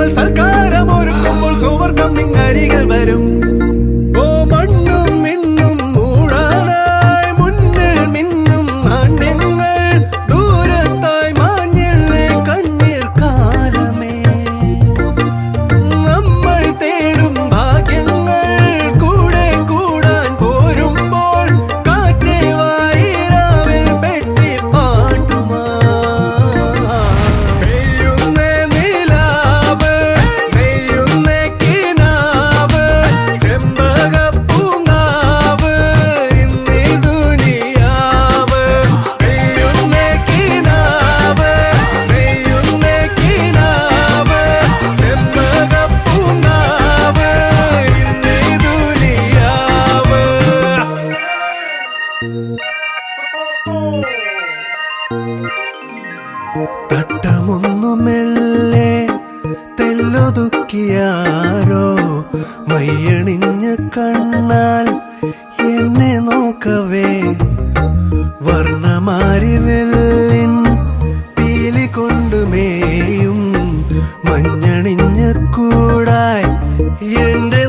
നമ്മൾ സൽക്കാരമൊരുക്കുമ്പോൾ സുവർഗം നിങ്ങരികൾ വരും. ഓ മണ്ണും മിന്നും മൂടാനായി മുന്നിൽ മിന്നും നാണ്യങ്ങൾ ദൂരത്തായി മാഞ്ഞില്ലേ കണ്ണീർ കാലമേ. നമ്മൾ തേടും ഭാഗ്യങ്ങൾ കൂടെ കൂടാൻ പോരുമ്പോൾ കാറ്റേ വായിരാവിൽ പെട്ടി പാട്ടുമാ. പെയ്യുന്നേ നിലാവ് നെയ്യുന്നേ കിനാവ് ചെമ്പകപ്പൂങ്കാവ് ഇന്നീ ദുനിയാവ്. പെയ്യുന്നേ കിനാവ് നെയ്യുന്നേ കിനാവ് ചെമ്പകപ്പൂങ്കാവ് ഇന്നീ ദുനിയാവ്. തട്ടമൊന്നു മെല്ലെ തെല്ലൊതുക്കിയാരോ മയ്യണിഞ്ഞ കണ്ണാൽ എന്നെ നോക്കവേ. വർണ്ണമാരിവെല്ലിൻ പീലി കൊണ്ടുമേയും മഞ്ഞണിഞ്ഞ കൂടായി എന്റെ